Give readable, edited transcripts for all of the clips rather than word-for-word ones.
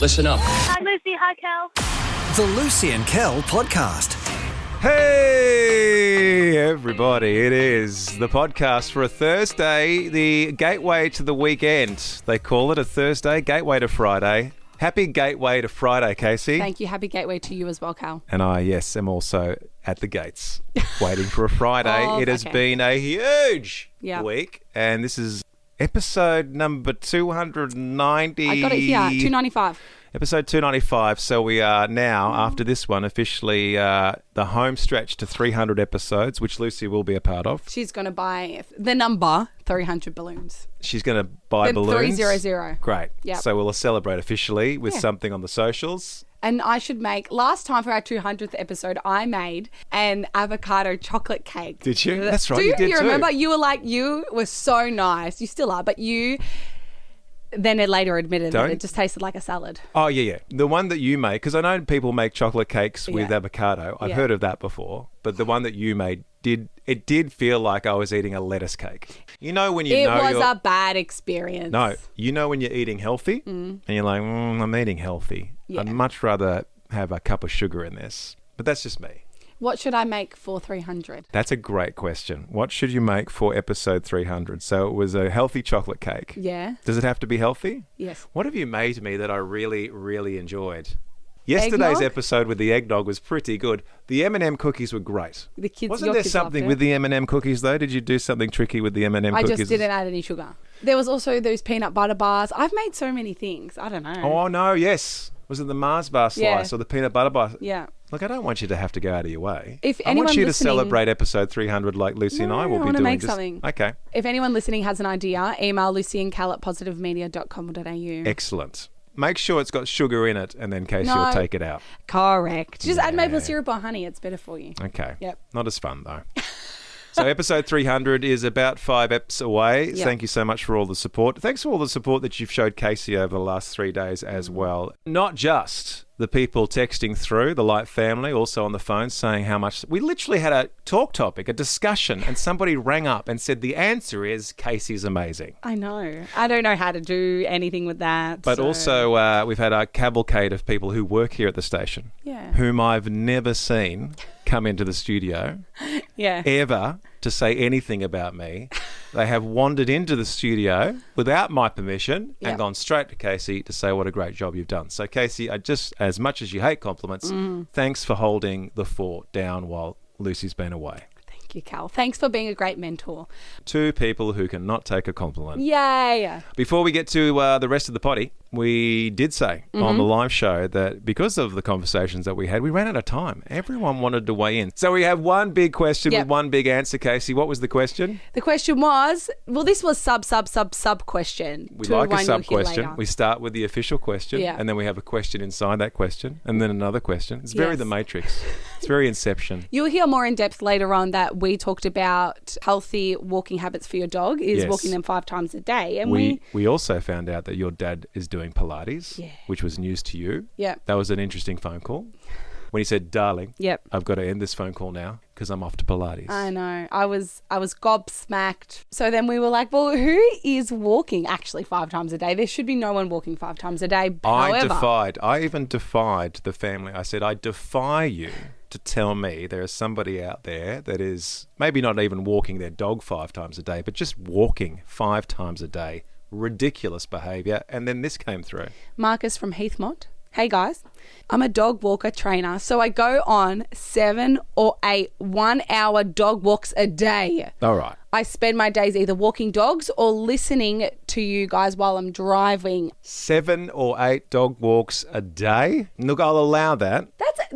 Listen up. Hi, Lucy. Hi, Kel. The Lucy and Kel podcast. Hey, everybody. It is the podcast for a Thursday, the gateway to the weekend. They call it a Thursday, gateway to Friday. Happy gateway to Friday, Casey. Thank you. Happy gateway to you as well, Cal. And I, yes, am also at the gates waiting for a Friday. It has been a huge week, and this is episode number 290. I got it here, 295. Episode 295. So we are now, after this one, officially the home stretch to 300 episodes, which Lucy will be a part of. She's going to buy the number 300 balloons. She's going to buy balloons? 300. Great. Yep. So we'll celebrate officially with something on the socials. And I should make, last time for our 200th episode, I made an avocado chocolate cake. Did you? That's right, you did you too. Remember? You were like, you were so nice. You still are, but you... Then it later admitted that it just tasted like a salad. Oh, yeah. The one that you made, because I know people make chocolate cakes with avocado. I've heard of that before. But the one that you made, did feel like I was eating a lettuce cake. You know when it was a bad experience. No, you know when you're eating healthy and you're like, I'm eating healthy. Yeah. I'd much rather have a cup of sugar in this. But that's just me. What should I make for 300? That's a great question. What should you make for episode 300? So it was a healthy chocolate cake. Yeah. Does it have to be healthy? Yes. What have you made me that I really, really enjoyed? Yesterday's eggnog? Episode with the eggnog was pretty good. The M&M cookies were great. The kids, Wasn't there something with the M&M cookies though? Did you do something tricky with the M&M cookies? I just didn't add any sugar. There was also those peanut butter bars. I've made so many things. I don't know. Oh, no, yes. Was it the Mars bar slice or the peanut butter bar? Yeah. Look, I don't want you to have to go out of your way. If I want you to listening- celebrate episode 300 like Lucy and I will be wanna doing make this. something. Okay. If anyone listening has an idea, email lucyandcal@positivemedia.com.au. Excellent. Make sure it's got sugar in it and then Casey will take it out. Correct. Just add maple syrup or honey. It's better for you. Okay. Yep. Not as fun though. So episode 300 is about 5 eps away. Yep. Thank you so much for all the support. Thanks for all the support that you've showed Casey over the last 3 days as well. Not just the people texting through, the Light family, also on the phone saying how much... We literally had a talk topic, a discussion, and somebody rang up and said the answer is Casey's amazing. I know. I don't know how to do anything with that. But also we've had a cavalcade of people who work here at the station, whom I've never seen come into the studio ever to say anything about me. They have wandered into the studio without my permission and gone straight to Casey to say what a great job you've done. So Casey, I just, as much as you hate compliments, thanks for holding the fort down while Lucy's been away. Thank you, Cal. Thanks for being a great mentor. 2 people who cannot take a compliment. Yay! Before we get to the rest of the potty, we did say on the live show that because of the conversations that we had, we ran out of time. Everyone wanted to weigh in. So we have one big question with one big answer, Casey. What was the question? The question was, well, this was sub question. We like a sub question. We start with the official question and then we have a question inside that question and then another question. It's very The Matrix. It's very Inception. You'll hear more in depth later on that we talked about healthy walking habits for your dog is walking them 5 times a day. And we also found out that your dad is doing Pilates, which was news to you. Yeah. That was an interesting phone call. When he said, darling, I've got to end this phone call now because I'm off to Pilates. I know. I was gobsmacked. So then we were like, well, who is walking actually 5 times a day? There should be no one walking 5 times a day. I even defied the family. I said, I defy you to tell me there is somebody out there that is maybe not even walking their dog 5 times a day, but just walking 5 times a day. Ridiculous behaviour. And then this came through. Marcus from Heathmont. Hey guys, I'm a dog walker trainer, so I go on 7 or 8 1-hour dog walks a day. All right. I spend my days either walking dogs or listening to you guys while I'm driving. 7 or 8 dog walks a day? Look, I'll allow that. That's 8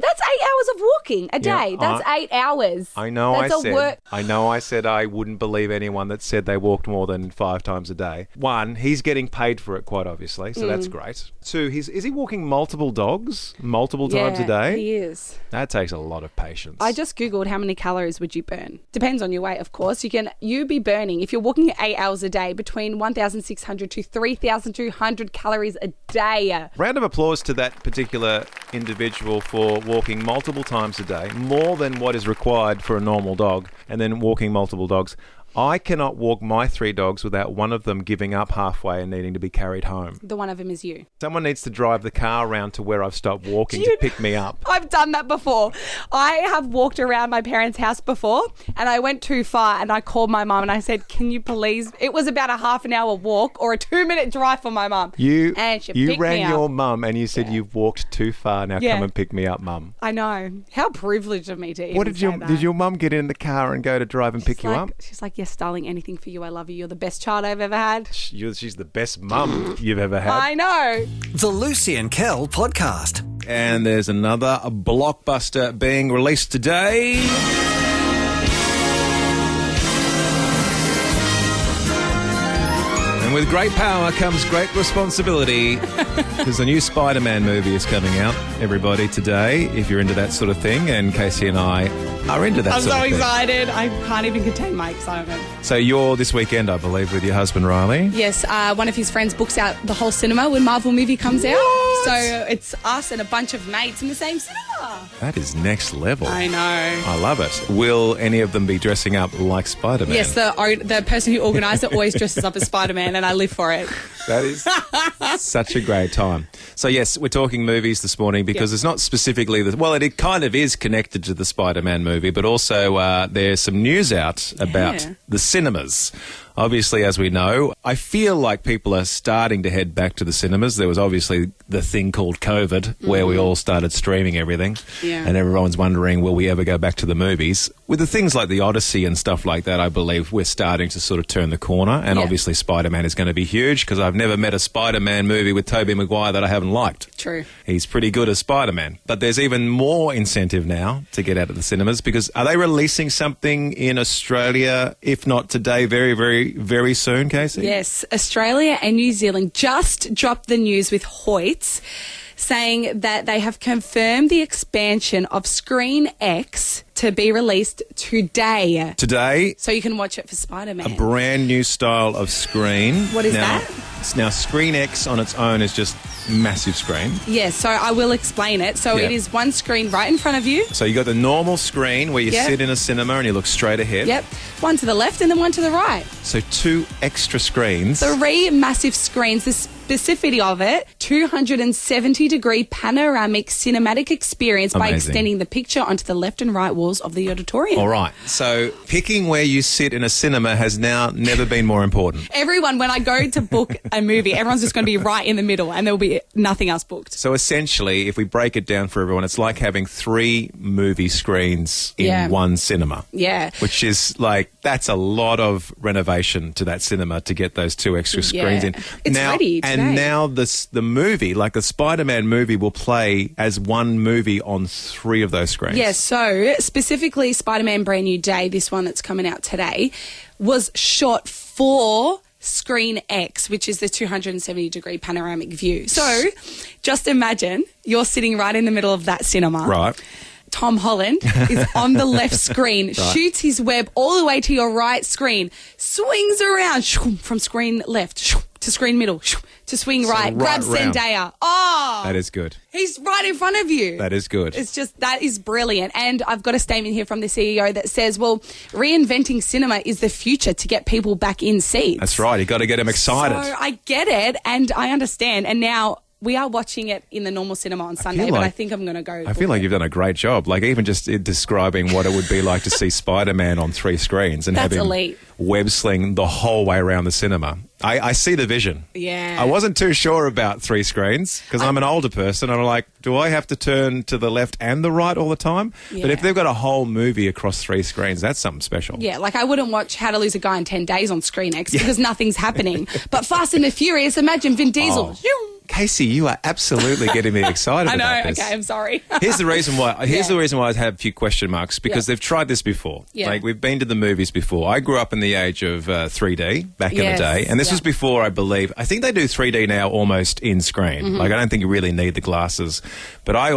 hours of walking a day. Yeah, That's 8 hours. I know. I said I wouldn't believe anyone that said they walked more than 5 times a day. 1, he's getting paid for it quite obviously, so that's great. 2, is he walking multiple dogs multiple times a day? He is. That takes a lot of patience. I just Googled how many calories would you burn. Depends on your weight, of course. You be burning, if you're walking 8 hours a day, between 1,600 to 3,200 calories a day. Round of applause to that particular individual for walking multiple times a day, more than what is required for a normal dog, and then walking multiple dogs. I cannot walk my 3 dogs without one of them giving up halfway and needing to be carried home. The one of them is you. Someone needs to drive the car around to where I've stopped walking to pick me up. I've done that before. I have walked around my parents' house before and I went too far and I called my mum and I said, can you please... It was about a half an hour walk or a 2-minute drive for my mum. You picked rang me up. your mum and you said, you've walked too far, now come and pick me up, mum. I know. How privileged of me to even say that. Did your mum get in the car and go to drive and pick you up? She's like, yes, darling, anything for you. I love you. You're the best child I've ever had. She's the best mum you've ever had. I know. The Lucy and Kel podcast. And there's another blockbuster being released today. And with great power comes great responsibility, because the new Spider-Man movie is coming out, everybody, today, if you're into that sort of thing, and Casey and I are into that I'm sort so of thing. excited. I can't even contain my excitement. So you're this weekend, I believe, with your husband, Riley? Yes, one of his friends books out the whole cinema when Marvel movie comes out. So it's us and a bunch of mates in the same cinema. That is next level. I know. I love it. Will any of them be dressing up like Spider-Man? Yes, the person who organised it always dresses up as Spider-Man and I live for it. That is such a great time. So, yes, we're talking movies this morning because it's not specifically... it kind of is connected to the Spider-Man movie, but also there's some news out about the cinemas. Obviously, as we know, I feel like people are starting to head back to the cinemas. There was obviously the thing called COVID where we all started streaming everything and everyone's wondering, will we ever go back to the movies? With the things like the Odyssey and stuff like that, I believe we're starting to sort of turn the corner, and obviously Spider-Man is going to be huge because I've never met a Spider-Man movie with Tobey Maguire that I haven't liked. True. He's pretty good as Spider-Man. But there's even more incentive now to get out of the cinemas because are they releasing something in Australia, if not today, very, very, very soon, Casey? Yes, Australia and New Zealand just dropped the news with Hoyts saying that they have confirmed the expansion of ScreenX to be released today. Today? So you can watch it for Spider-Man. A brand new style of screen. What is that? Now, ScreenX on its own is just massive screen. Yes, so I will explain it. So it is one screen right in front of you. So you got the normal screen where you sit in a cinema and you look straight ahead. Yep. One to the left and then one to the right. So 2 extra screens. 3 massive screens. The specificity of it, 270-degree panoramic cinematic experience by extending the picture onto the left and right walls of the auditorium. All right. So picking where you sit in a cinema has now never been more important. Everyone, when I go to book a movie, everyone's just going to be right in the middle and there'll be nothing else booked. So essentially, if we break it down for everyone, it's like having 3 movie screens in one cinema. Yeah. Which is that's a lot of renovation to that cinema to get those 2 extra screens in. It's ready today. And now the movie, like the Spider-Man movie, will play as one movie on 3 of those screens. Yes, so specifically Spider-Man Brand New Day, this one that's coming out today, was shot for ScreenX, which is the 270-degree panoramic view. So just imagine you're sitting right in the middle of that cinema. Right. Tom Holland is on the left screen, shoots his web all the way to your right screen, swings around from screen left to screen middle to swing right, grabs Zendaya. Oh! That is good. He's right in front of you. That is good. It's just, that is brilliant. And I've got a statement here from the CEO that says, well, reinventing cinema is the future to get people back in seats. That's right. You got to get them excited. So I get it and I understand. And now we are watching it in the normal cinema on Sunday, but I think I'm going to go. I feel like you've done a great job. Like even just describing what it would be like to see Spider-Man on 3 screens and have him web sling the whole way around the cinema. I see the vision. Yeah. I wasn't too sure about 3 screens because I'm an older person and I'm like, do I have to turn to the left and the right all the time? Yeah. But if they've got a whole movie across 3 screens, that's something special. Yeah, like I wouldn't watch How to Lose a Guy in 10 Days on ScreenX because nothing's happening. But Fast and the Furious, imagine Vin Diesel. Casey, you are absolutely getting me excited about this. Okay, I'm sorry. Here's the reason why. The reason why I have a few question marks because they've tried this before. Yeah. Like we've been to the movies before. I grew up in the age of 3D back in the day, and this was before I think they do 3D now almost in screen. Mm-hmm. Like I don't think you really need the glasses, but I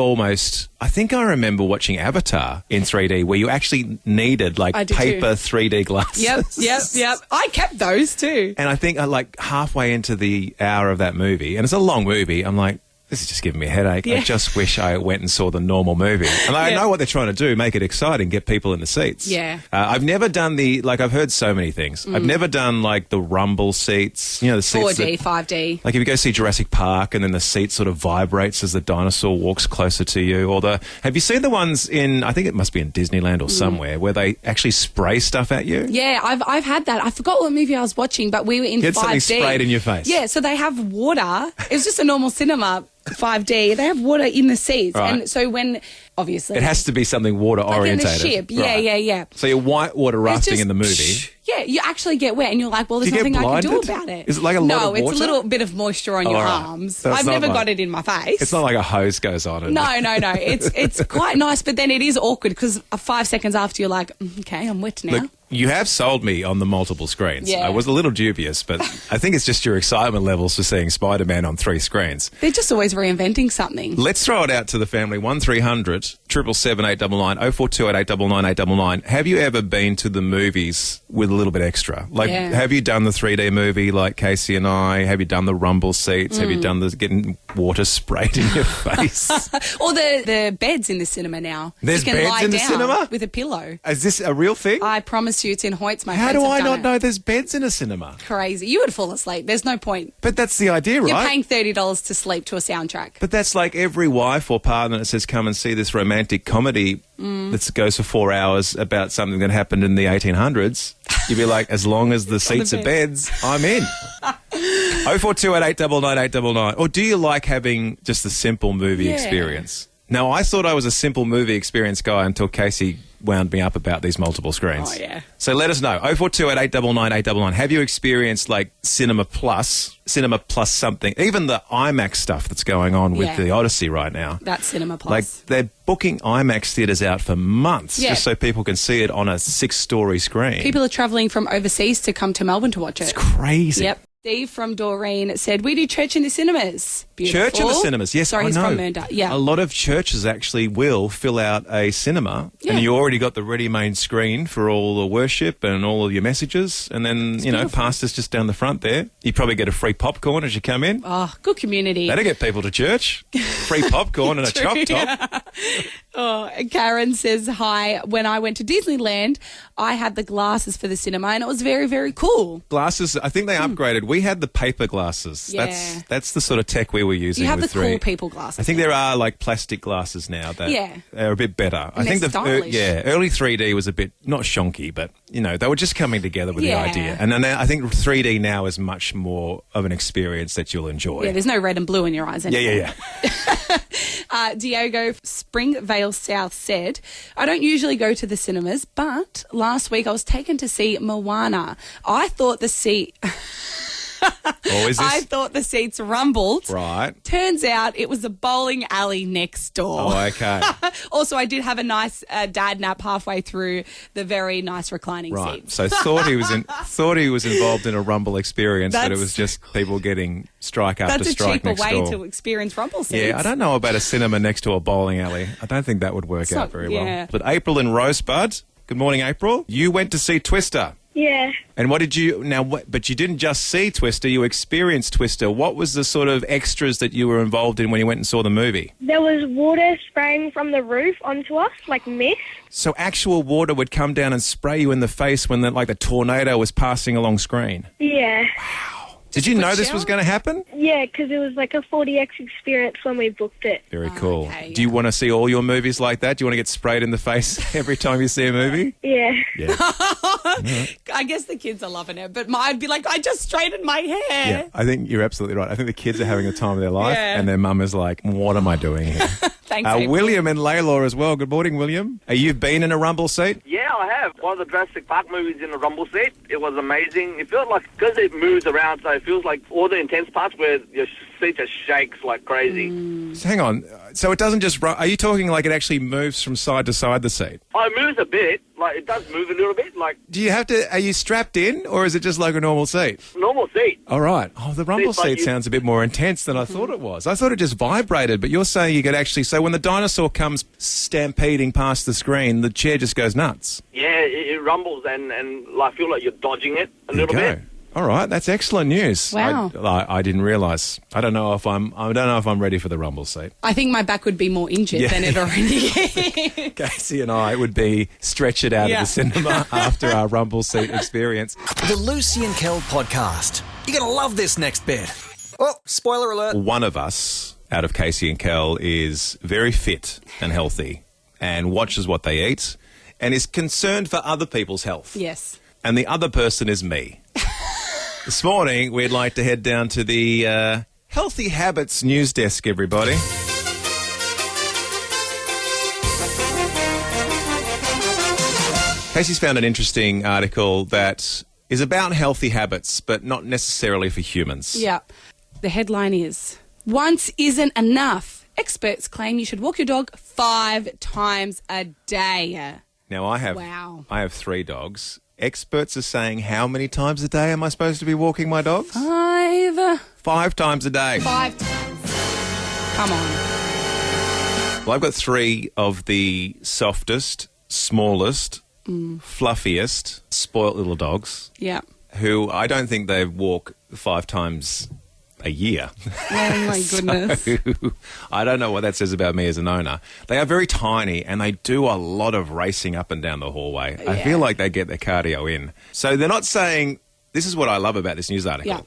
think I remember watching Avatar in 3D where you actually needed paper 3D glasses. Yep. I kept those too. And I think halfway into the hour of that movie, and it's a long movie, I'm like, This is just giving me a headache. I just wish I went and saw the normal movie. And I know what they're trying to do, make it exciting, get people in the seats. Yeah. I've never done I've heard so many things. I've never done, the rumble seats, the seats 4D, 5D. Like if you go see Jurassic Park and then the seat sort of vibrates as the dinosaur walks closer to you. Or have you seen the ones I think it must be in Disneyland or somewhere, where they actually spray stuff at you? Yeah, I've had that. I forgot what movie I was watching, but we were in 5D. Get something sprayed in your face. Yeah, so they have water. It was just a normal cinema 5D. They have water in the seats. Right. And so when, obviously... It has to be something water orientated. Like in a ship. Right. Yeah. So you're whitewater rafting in the movie. Yeah, you actually get wet and you're like, well, there's nothing I can do about it. Is it like a lot of water? No, it's a little bit of moisture on your arms. So I've never got it in my face. It's not like a hose goes on. No. It's quite nice, but then it is awkward because 5 seconds after you're like, okay, I'm wet now. Look, you have sold me on the multiple screens. Yeah. I was a little dubious, but I think it's just your excitement levels for seeing Spider-Man on 3 screens. They're just always reinventing something. Let's throw it out to the family. 1300 777 899 0428 899 899. Have you ever been to the movies with a little bit extra? Have you done the 3D movie like Casey and I? Have you done the rumble seats? Have you done the getting water sprayed in your face? Or the beds in the cinema now. There's you can beds lie in the down cinema? with a pillow. Is this a real thing? I promise you it's in Hoyts. My How friends do have I done not it. know there's beds in a cinema? Crazy. You would fall asleep. There's no point. But that's the idea, right? You're paying $30 to sleep to a soundtrack. But that's like every wife or partner that says, come and see this romantic comedy that goes for 4 hours about something that happened in the 1800s. You'd be like, as long as the seats are beds, I'm in. 0428 899 899. Or do you like having just a simple movie experience? Now, I thought I was a simple movie experience guy until Casey wound me up about these multiple screens. Oh, yeah. So let us know. 0428 899 899. Have you experienced Cinema Plus something, even the IMAX stuff that's going on with the Odyssey right now? That's Cinema Plus. They're booking IMAX theatres out for months just so people can see it on a 6-story screen. People are travelling from overseas to come to Melbourne to watch it. It's crazy. Yep. Steve from Doreen said, we do church in the cinemas. Beautiful. Church in the cinemas, yes, Sorry, I he's know. from Mernda. Yeah. A lot of churches actually will fill out a cinema and you already got the ready-made screen for all the worship and all of your messages, and then, pastor's just down the front there. You probably get a free popcorn as you come in. Oh, good community. That'll get people to church. Free popcorn and a chop top. Oh, Karen says, hi. When I went to Disneyland, I had the glasses for the cinema and it was very, very cool. Glasses, I think they upgraded. We had the paper glasses. Yeah. That's the sort of tech we were using. You have with the cool people glasses. I think there are plastic glasses now that are a bit better. And I think stylish. early 3D was a bit not shonky, but they were just coming together with the idea. And then I think 3D now is much more of an experience that you'll enjoy. Yeah, there's no red and blue in your eyes anymore. Yeah. Diego Springvale South said, I don't usually go to the cinemas, but last week I was taken to see Moana. I thought the I thought the seats rumbled. Right. Turns out it was a bowling alley next door. Oh, okay. Also, I did have a nice dad nap halfway through the very nice reclining seats. So thought he was involved in a rumble experience, but it was just people getting strike after strike next door. That's a cheaper way to experience rumble seats. Yeah, I don't know about a cinema next to a bowling alley. I don't think that would work out very well. But April in Rosebud, good morning, April. You went to see Twister. Yeah. And what did you but you didn't just see Twister, you experienced Twister. What was the sort of extras that you were involved in when you went and saw the movie? There was water spraying from the roof onto us, like mist. So actual water would come down and spray you in the face when the tornado was passing along screen? Yeah. Wow. Did you know this was going to happen? Yeah, because it was like a 40X experience when we booked it. Very cool. Okay, Do you want to see all your movies like that? Do you want to get sprayed in the face every time you see a movie? Yeah. I guess the kids are loving it, but I'd be like, I just straightened my hair. Yeah, I think you're absolutely right. I think the kids are having the time of their life and their mum is like, what am I doing here? Thanks, William and Layla as well. Good morning, William. You've been in a rumble seat? Yeah, I have. One of the Jurassic Park movies in a rumble seat. It was amazing. It felt like, because it moves around, so it feels like all the intense parts where your seat just shakes like crazy. So hang on. So it doesn't just run. Are you talking like it actually moves from side to side, the seat? Oh, it moves a bit. Like, it does move a little bit. Like, Do you have to, are you strapped in or is it just like a normal seat? normal seat. All right. Oh, the rumble It's like seat you- sounds a bit more intense than I thought it was. I thought it just vibrated, but you're saying you could actually, so when the dinosaur comes stampeding past the screen, the chair just goes nuts. Yeah, it rumbles and I feel like you're dodging it a little bit. All right, that's excellent news. Wow. I didn't realise. I don't know if I'm ready for the rumble seat. I think my back would be more injured than it already is. Casey and I would be stretched out of the cinema after our rumble seat experience. The Lucy and Kel podcast. You're going to love this next bit. Oh, spoiler alert. One of us, out of Casey and Kel, is very fit and healthy and watches what they eat and is concerned for other people's health. Yes. And the other person is me. This morning, we'd like to head down to the Healthy Habits news desk, everybody. Casey's found an interesting article that is about healthy habits, but not necessarily for humans. Yeah. The headline is, once isn't enough. Experts claim you should walk your dog 5 times a day. Now, I have 3 dogs. Experts are saying how many times a day am I supposed to be walking my dogs? 5. 5 times a day. 5 times. Come on. Well, I've got 3 of the softest, smallest, fluffiest, spoilt little dogs. Yeah. Who I don't think they walk 5 times a year. Oh, my goodness. So, I don't know what that says about me as an owner. They are very tiny and they do a lot of racing up and down the hallway. I feel like they get their cardio in. So they're not saying, this is what I love about this news article. Yeah.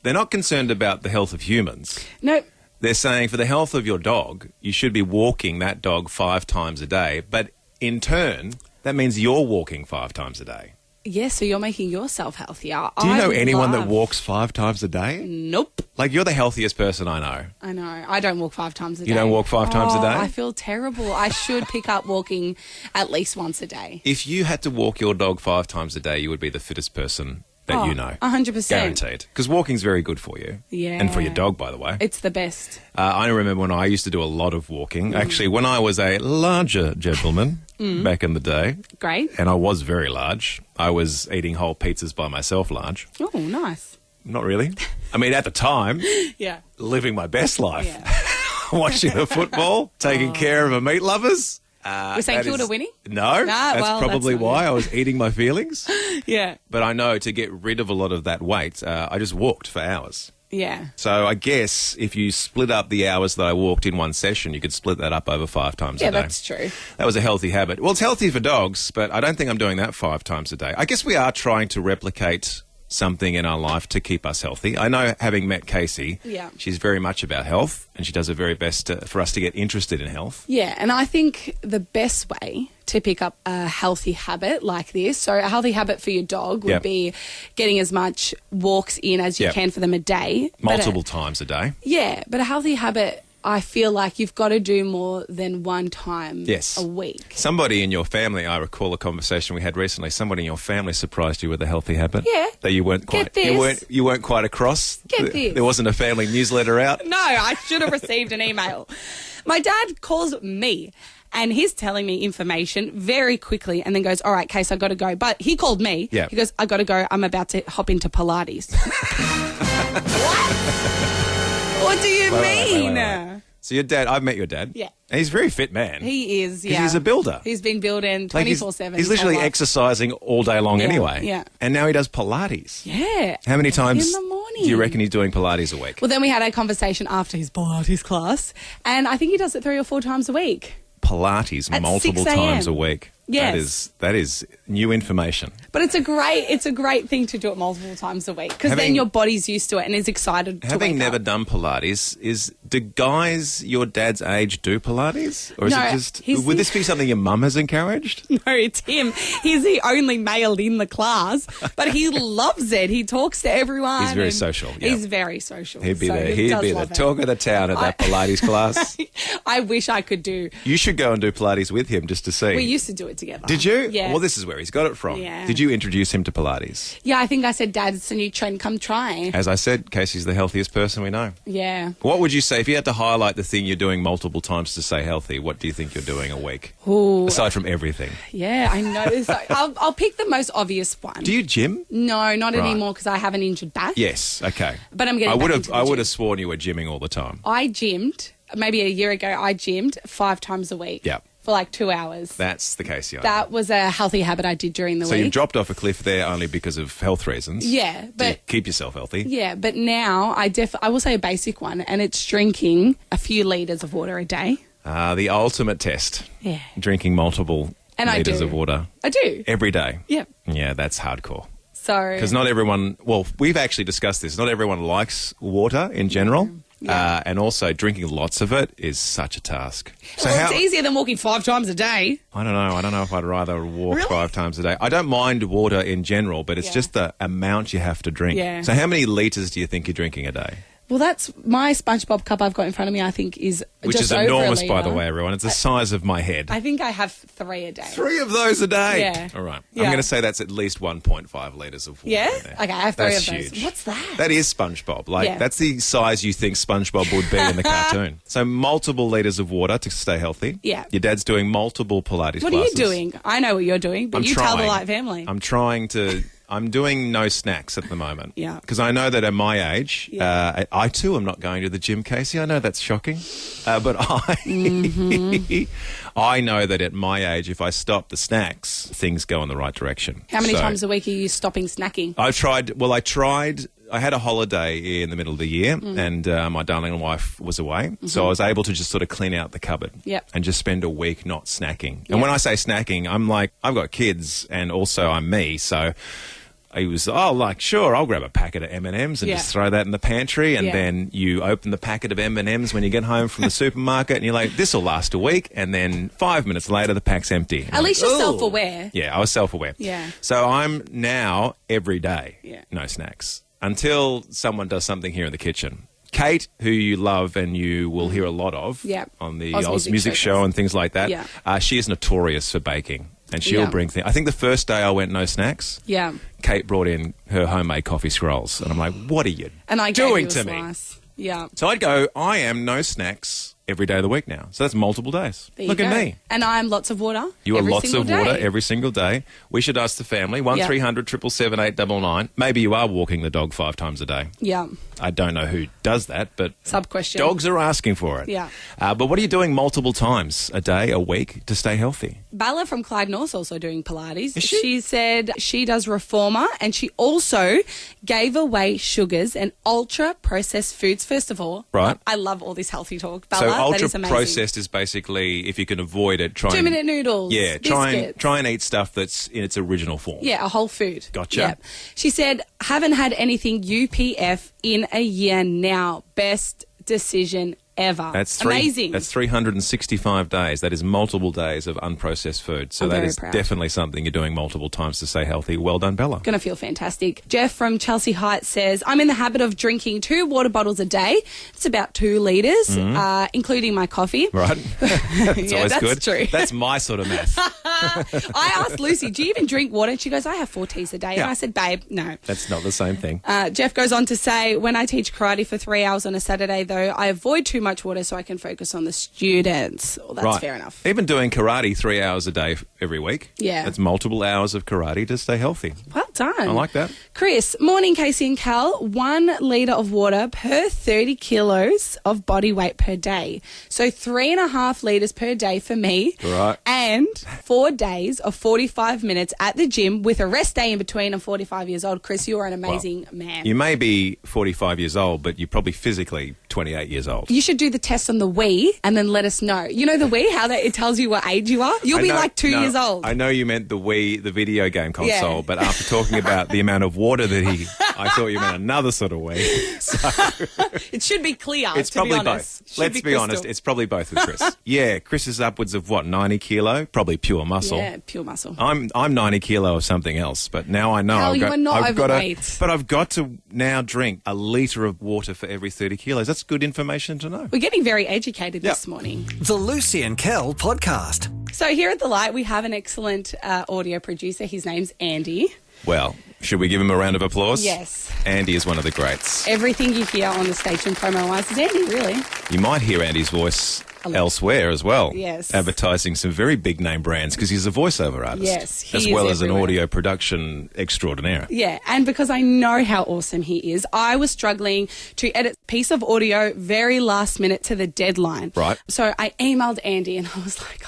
They're not concerned about the health of humans. No. They're saying for the health of your dog, you should be walking that dog 5 times a day. But in turn, that means you're walking 5 times a day. Yeah, so you're making yourself healthier. Do you know anyone that walks 5 times a day? Nope. Like, you're the healthiest person I know. I know. I don't walk 5 times a day. You don't walk 5 times a day? I feel terrible. I should pick up walking at least once a day. If you had to walk your dog 5 times a day, you would be the fittest person that you know. 100%. Guaranteed. Because walking's very good for you. Yeah. And for your dog, by the way. It's the best. I remember when I used to do a lot of walking. Actually, when I was a larger gentleman back in the day. Great. And I was very large. I was eating whole pizzas by myself large. Oh, nice. Not really. I mean, at the time, Yeah. living my best life. Yeah. Watching the football, taking care of my meat lovers. Was St Kilda winning? No, that's probably why I was eating my feelings. Yeah. But I know to get rid of a lot of that weight, I just walked for hours. Yeah. So I guess if you split up the hours that I walked in one session, you could split that up over 5 times a day. Yeah, that's true. That was a healthy habit. Well, it's healthy for dogs, but I don't think I'm doing that 5 times a day. I guess we are trying to replicate something in our life to keep us healthy. I know, having met Casey, she's very much about health and she does her very best for us to get interested in health. Yeah, and I think the best way to pick up a healthy habit like this, so a healthy habit for your dog would be getting as much walks in as you can for them a day. Multiple times a day. Yeah, but a healthy habit, I feel like you've got to do more than 1 time a week. Somebody in your family, I recall a conversation we had recently, somebody in your family surprised you with a healthy habit. Yeah. That you weren't quite you weren't quite across. Get this. There wasn't a family newsletter out. No, I should have received an email. My dad calls me and he's telling me information very quickly and then goes, all right, Case, I got to go. But he called me. Yeah. He goes, I got to go. I'm about to hop into Pilates. What do you mean? Wait. So your dad, I've met your dad. Yeah. And he's a very fit man. He is, yeah. He's a builder. He's been building 24/7. He's literally exercising all day long anyway. Yeah. And now he does Pilates. Yeah. How many times in the morning do you reckon he's doing Pilates a week? Well, then we had a conversation after his Pilates class, and I think he does it 3 or 4 times a week. Pilates At multiple 6 a.m. times a week. Yes. That is new information. But it's a great thing to do it multiple times a week because then your body's used to it and is excited to Having wake never up. done Pilates, do guys your dad's age do Pilates? Or is No, it just, would this be something your mum has encouraged? No, it's him. He's the only male in the class, but he loves it. He talks to everyone. He's very social. Yeah. He's very social. He'd be so the talk of the town at that Pilates class. I wish I could do. You should go and do Pilates with him just to see. We used to do it together. Did you? Yeah. Well, this is where he's got it from. Yeah. Did you introduce him to Pilates? Yeah, I think I said, Dad, it's a new trend. Come try. As I said, Casey's the healthiest person we know. Yeah. What would you say, if you had to highlight the thing you're doing multiple times to stay healthy, what do you think you're doing a week? Ooh. Aside from everything. Yeah, I know. So I'll pick the most obvious one. Do you gym? No, not anymore because I have an injured back. Yes, okay. But I'm getting I would back have into the I would gym. have sworn you were gymming all the time. I gymmed, maybe a year ago, I gymmed 5 times a week. Yeah. for like 2 hours. That's the Casey. That was a healthy habit I did during the week. So you dropped off a cliff there only because of health reasons. Yeah, but to keep yourself healthy. Yeah, but now I will say a basic one, and it's drinking a few litres of water a day. The ultimate test. Yeah. Drinking multiple litres of water. I do. Every day. Yeah. Yeah, that's hardcore. So, because not everyone, well, we've actually discussed this, not everyone likes water in general. Yeah. And also drinking lots of it is such a task. So it's easier than walking 5 times a day. I don't know. I don't know if I'd rather walk 5 times a day. I don't mind water in general, but it's just the amount you have to drink. Yeah. So how many litres do you think you're drinking a day? Well, that's my SpongeBob cup I've got in front of me, I think, is which just is enormous, over a by litre. the way, everyone. It's the size of my head. I think I have 3 a day. 3 of those a day? Yeah. All right. Yeah. I'm going to say that's at least 1.5 litres of water. Yeah? There. Okay, I have 3 that's of those. Huge. What's that? That is SpongeBob. That's the size you think SpongeBob would be in the cartoon. So multiple litres of water to stay healthy. Yeah. Your dad's doing multiple Pilates classes. What are you doing? I know what you're doing, but tell the Light family. I'm doing no snacks at the moment. Yeah. Because I know that at my age, I too am not going to the gym, Casey. I know that's shocking. But I know that at my age, if I stop the snacks, things go in the right direction. How many times a week are you stopping snacking? I had a holiday in the middle of the year and my darling wife was away. So I was able to just sort of clean out the cupboard and just spend a week not snacking. And when I say snacking, I'm like, I've got kids and also I'm me. So he was, sure, I'll grab a packet of M&Ms and just throw that in the pantry. And then you open the packet of M&Ms when you get home from the supermarket and you're like, this will last a week. And then 5 minutes later, the pack's empty. At least you're self-aware. Yeah, I was self-aware. Yeah. So I'm now every day, no snacks. Until someone does something here in the kitchen. Kate, who you love and you will hear a lot of on the Oz Music Show and things like that, she is notorious for baking. And she'll bring things. I think the first day I went no snacks, Kate brought in her homemade coffee scrolls. And I'm like, what are you doing to me? Yeah. So I'd go, I am no snacks every day of the week now. So that's multiple days. Look at me. And I'm lots of water. You are lots of water every single day. We should ask the family, 1300 777 899. Maybe you are walking the dog 5 times a day. Yeah. I don't know who does that, but sub-question. Dogs are asking for it. Yeah. But what are you doing multiple times a day, a week to stay healthy? Bella from Clyde North's also doing Pilates. Is she? She said she does Reformer and she also gave away sugars and ultra-processed foods. First of all, I love all this healthy talk. Bella, so that is amazing. ultra-processed is basically, if you can avoid it, try 2-minute noodles, yeah, try and eat stuff that's in its original form. Yeah, a whole food. Gotcha. Yep. She said, haven't had anything UPF in a year now. Best decision ever. Amazing. That's 365 days. That is multiple days of unprocessed food. So that is definitely something you're doing multiple times to stay healthy. Well done, Bella. Going to feel fantastic. Jeff from Chelsea Heights says, I'm in the habit of drinking 2 water bottles a day. It's about 2 litres, including my coffee. Right. That's always good. True. That's my sort of math. I asked Lucy, do you even drink water? And she goes, I have 4 teas a day. And I said, babe, no. That's not the same thing. Jeff goes on to say, when I teach karate for 3 hours on a Saturday, though, I avoid too much water so I can focus on the students. Well, that's fair enough. Even doing karate 3 hours a day every week. Yeah. That's multiple hours of karate to stay healthy. Well done. I like that. Chris, morning, Casey and Cal. 1 litre of water per 30 kilos of body weight per day. So 3.5 litres per day for me. Right. And 4 days of 45 minutes at the gym with a rest day in between. I'm 45 years old. Chris, you are an amazing man. You may be 45 years old, but you're probably physically 28 years old. You should do the test on the Wii and then let us know. You know the Wii, how it tells you what age you are? You'll be like 2 years old. I know you meant the Wii, the video game console, but after talking about the amount of water that I thought you meant another sort of Wii. So it should be clear, it's probably both. Let's be honest, it's probably both with Chris. Yeah, Chris is upwards of 90 kilo? Probably pure muscle. Yeah, pure muscle. I'm 90 kilo of something else, but now I know you are not overweight. But I've got to now drink a litre of water for every 30 kilos. That's good information to know. We're getting very educated this morning. The Lucy and Kel podcast. So here at The Light, we have an excellent audio producer. His name's Andy. Well, Should we give him a round of applause? Yes. Andy is one of the greats. Everything you hear on the station promo-wise is Andy, really. You might hear Andy's voice elsewhere as well. Yes. Advertising some very big name brands because he's a voiceover artist. Yes, he as is well as an everywhere. audio production extraordinaire. Yeah, and because I know how awesome he is, I was struggling to edit a piece of audio very last minute to the deadline. Right. So I emailed Andy and I was like,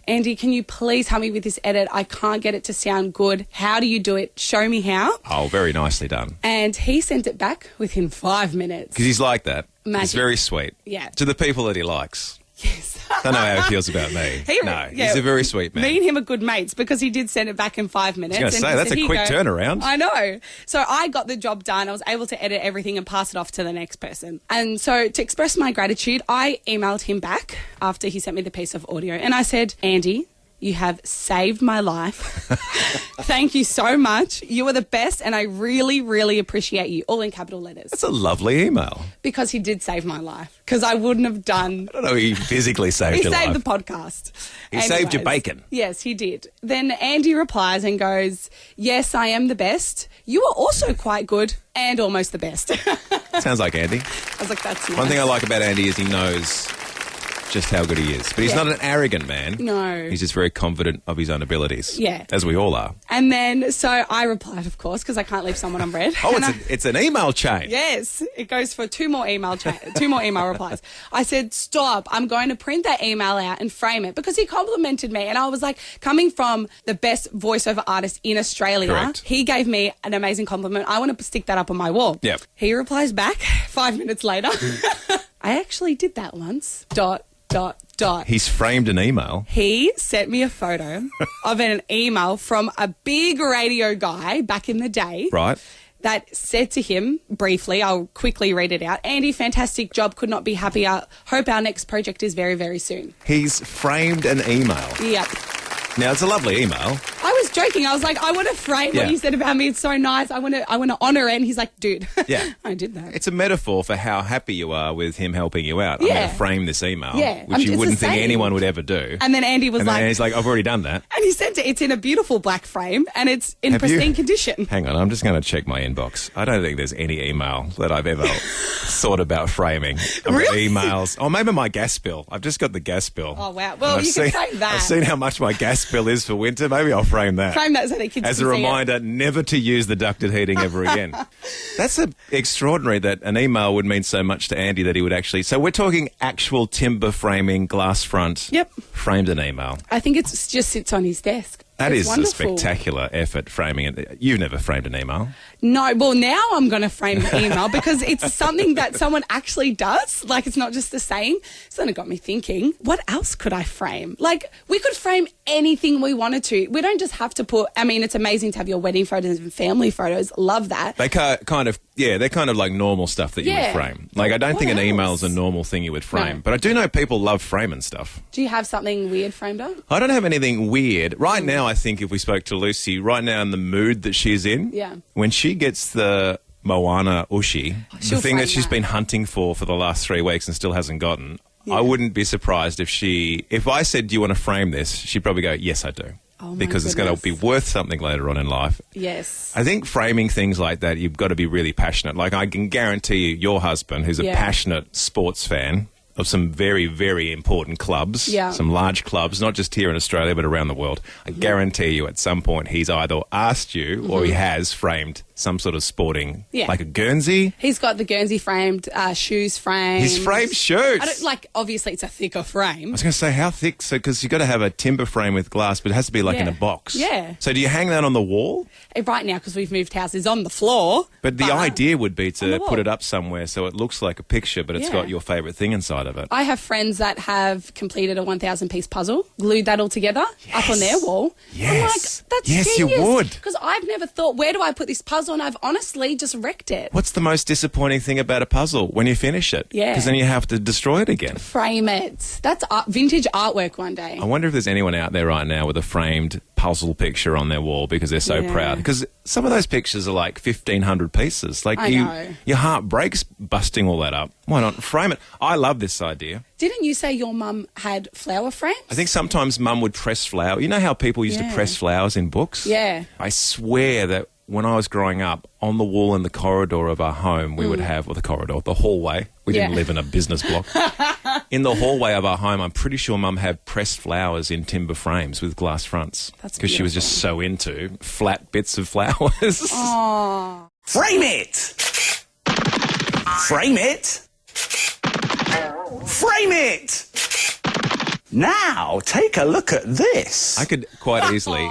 Andy, can you please help me with this edit? I can't get it to sound good. How do you do it? Show me how. Oh, very nicely done. And he sent it back within 5 minutes. Because he's like that. Magic. He's very sweet. Yeah. To the people that he likes. Yes. I don't know how he feels about me. He's a very sweet man. Me and him are good mates because he did send it back in 5 minutes. I was going to say, that's a quick turnaround. I know. So I got the job done. I was able to edit everything and pass it off to the next person. And so to express my gratitude, I emailed him back after he sent me the piece of audio. And I said, Andy, you have saved my life. Thank you so much. You are the best and I really, really appreciate you. All in capital letters. That's a lovely email. Because he did save my life. Because I wouldn't have done... I don't know, he physically saved your life. He saved the podcast. He saved your bacon. Yes, he did. Then Andy replies and goes, yes, I am the best. You are also quite good and almost the best. Sounds like Andy. I was like, that's nice. One thing I like about Andy is he knows just how good he is. But he's not an arrogant man. No. He's just very confident of his own abilities. Yeah. As we all are. And then, so I replied, of course, because I can't leave someone on red. It's an email chain. Yes. It goes for two more email replies. I said, stop. I'm going to print that email out and frame it because he complimented me. And I was like, coming from the best voiceover artist in Australia, Correct. He gave me an amazing compliment. I want to stick that up on my wall. Yep. He replies back 5 minutes later. I actually did that once. ... He's framed an email. He sent me a photo of an email from a big radio guy back in the day. Right. That said to him, briefly, I'll quickly read it out. Andy, fantastic job. Could not be happier. Hope our next project is very, very soon. He's framed an email. Yep. Now, it's a lovely email. I was joking. I was like, I want to frame what you said about me. It's so nice. I want to honour it. And he's like, dude. Yeah. I did that. It's a metaphor for how happy you are with him helping you out. Yeah. I'm going to frame this email, Yeah. which you it's wouldn't the think same. anyone would ever do. And then Andy was like... And he's like, I've already done that. And he sent it. It's in a beautiful black frame and it's in pristine condition. Hang on, I'm just going to check my inbox. I don't think there's any email that I've ever thought about framing. Really? Emails. Oh, maybe my gas bill. I've just got the gas bill. Oh, wow. Well, And you can frame that. I've seen how much my gas bill is for winter. Maybe I'll frame that. Frame that so they can As see a it. reminder, never to use the ducted heating ever again. That's extraordinary that an email would mean so much to Andy that he would actually... So we're talking actual timber framing, glass front, Yep. framed an email. I think it just sits on his desk. That It's is wonderful. a spectacular effort framing it. You've never framed an email. No, well, now I'm going to frame the email because it's something that someone actually does. Like, it's not just the same. So then it got me thinking, what else could I frame? Like, we could frame anything we wanted to. We don't just have to put... I mean, it's amazing to have your wedding photos and family photos. Love that. They kind of, they're kind of like normal stuff that you would frame. Like, I don't What think an email else? is a normal thing you would frame. No. But I do know people love framing stuff. Do you have something weird framed up? I don't have anything weird. Right now, I think if we spoke to Lucy, right now in the mood that she's in, when she gets the Moana Ushi, the thing that she's been hunting for the last 3 weeks and still hasn't gotten, I wouldn't be surprised if I said, do you want to frame this? She'd probably go, yes, I do. Oh my because it's going to be worth something later on in life. Yes. I think framing things like that, you've got to be really passionate. Like, I can guarantee you, your husband, who's a passionate sports fan of some very, very important clubs, some large clubs, not just here in Australia, but around the world, I guarantee you at some point he's either asked you or he has framed some sort of sporting, like a Guernsey. He's got the Guernsey framed, shoes framed. He's framed shoes. I don't, like, obviously it's a thicker frame. I was going to say, how thick? So, because you've got to have a timber frame with glass, but it has to be like in a box. Yeah. So do you hang that on the wall? Right now, because we've moved houses, on the floor. But the idea would be on to the wall. put it up somewhere so it looks like a picture, but it's got your favourite thing inside of it. I have friends that have completed a 1,000-piece puzzle, glued that all together up on their wall. Yes. I'm like, that's Yes, genius. you would. Because I've never thought, where do I put this puzzle? And I've honestly just wrecked it. What's the most disappointing thing about a puzzle? When you finish it. Yeah. Because then you have to destroy it again. Frame it. That's vintage artwork one day. I wonder if there's anyone out there right now with a framed puzzle picture on their wall because they're so proud. Because some of those pictures are like 1,500 pieces. Like, I know. Your heart breaks busting all that up. Why not frame it? I love this idea. Didn't you say your mum had flower frames? I think sometimes Mum would press flower. You know how people used to press flowers in books? Yeah. I swear that when I was growing up, on the wall in the corridor of our home, we would have, the hallway. We didn't live in a business block. In the hallway of our home, I'm pretty sure Mum had pressed flowers in timber frames with glass fronts. That's because she was just so into flat bits of flowers. Aww. Frame it! Frame it! Frame it! Now, take a look at this. I could quite easily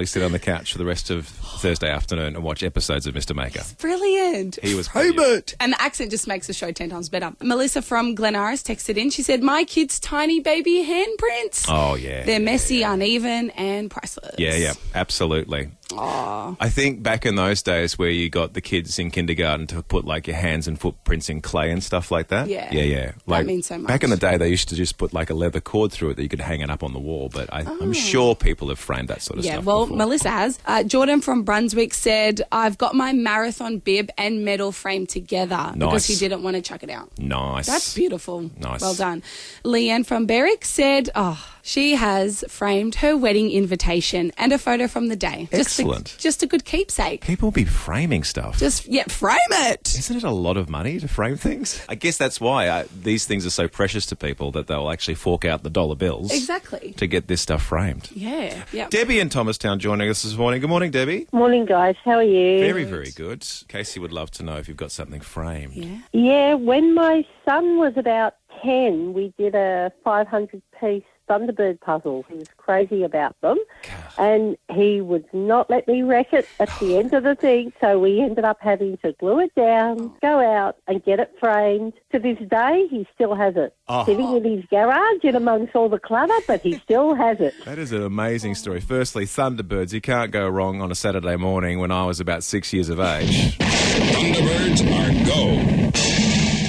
sit on the couch for the rest of Thursday afternoon and watch episodes of Mr. Maker. Brilliant. He was brilliant. And the accent just makes the show 10 times better. Melissa from Glenaris texted in. She said, my kids' tiny baby handprints. Oh, yeah. They're messy, uneven, and priceless. Yeah, absolutely. Aww. I think back in those days where you got the kids in kindergarten to put like your hands and footprints in clay and stuff like that. Yeah. Like, that means so much. Back in the day, they used to just put like a leather cord through it that you could hang it up on the wall. But I'm sure people have framed that sort of stuff. Yeah, well, before. Melissa has. Jordan from Brunswick said, I've got my marathon bib and medal framed together because he didn't want to chuck it out. Nice. That's beautiful. Nice. Well done. Leanne from Berwick said, she has framed her wedding invitation and a photo from the day. Excellent. Just a good keepsake. People be framing stuff. Frame it. Isn't it a lot of money to frame things? I guess that's why these things are so precious to people that they'll actually fork out the dollar bills. Exactly. To get this stuff framed. Yeah. Yep. Debbie in Thomastown joining us this morning. Good morning, Debbie. Morning, guys. How are you? Very, very good. Casey would love to know if you've got something framed. Yeah, when my son was about 10, we did a 500-piece Thunderbird puzzle. He was crazy about them, and he would not let me wreck it at the end of the thing, so we ended up having to glue it down, go out and get it framed. To this day, he still has it, sitting in his garage in amongst all the clutter, but he still has it. That is an amazing story. Firstly, Thunderbirds, you can't go wrong on a Saturday morning when I was about 6 years of age. Thunderbirds are go.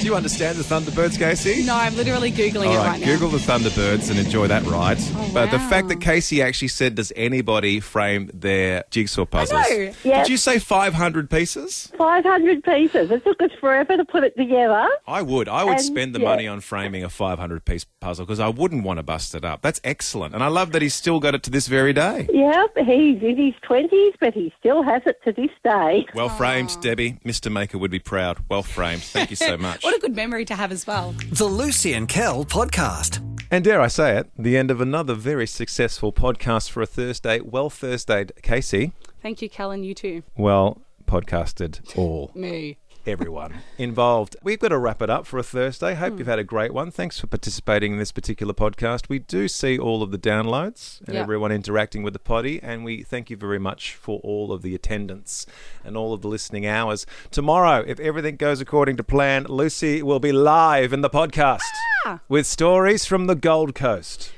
Do you understand the Thunderbirds, Casey? No, I'm literally Googling it right now. Google the Thunderbirds and enjoy that ride. Oh, but the wow. fact that Casey actually said, does anybody frame their jigsaw puzzles? I know. Yes. Did you say 500 pieces? 500 pieces. It took us forever to put it together. I would spend the money on framing a 500-piece puzzle because I wouldn't want to bust it up. That's excellent. And I love that he's still got it to this very day. Yep, he's in his 20s, but he still has it to this day. Well framed, Debbie. Mr. Maker would be proud. Well framed. Thank you so much. What a good memory to have as well. The Lucy and Kel podcast. And dare I say it, the end of another very successful podcast for a Thursday. Well Thursdayed, Casey. Thank you, Kel, and you too. Well podcasted all. Me. Everyone involved. We've got to wrap it up for a Thursday. Hope you've had a great one. Thanks for participating in this particular podcast. We do see all of the downloads and everyone interacting with the potty, and we thank you very much for all of the attendance and all of the listening hours. Tomorrow, if everything goes according to plan, Lucy will be live in the podcast with stories from the Gold Coast.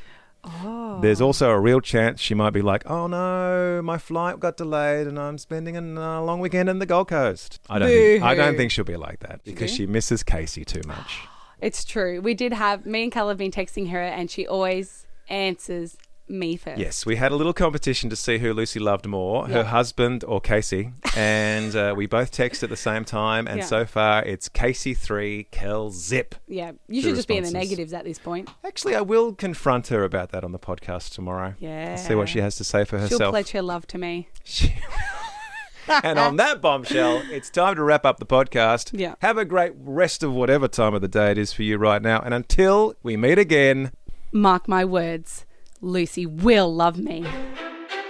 There's also a real chance she might be like, oh no, my flight got delayed and I'm spending a long weekend in the Gold Coast. I don't think she'll be like that because she misses Casey too much. It's true. Me and Kel have been texting her and she always answers me first. Yes, we had a little competition to see who Lucy loved more, her husband or Casey, and we both texted at the same time, and so far it's Casey 3, Kel zip. Yeah, you should just be in the negatives at this point. Actually, I will confront her about that on the podcast tomorrow. Yeah. See what she has to say for herself. She'll pledge her love to me. And on that bombshell, it's time to wrap up the podcast. Yeah. Have a great rest of whatever time of the day it is for you right now, and until we meet again, mark my words, Lucy will love me.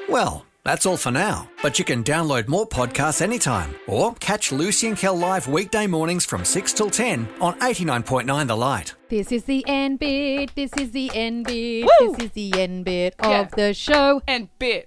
Well, that's all for now. But you can download more podcasts anytime or catch Lucy and Kel live weekday mornings from 6 till 10 on 89.9 The Light. This is the end bit. This is the end bit. Woo! This is the end bit of the show. And bit.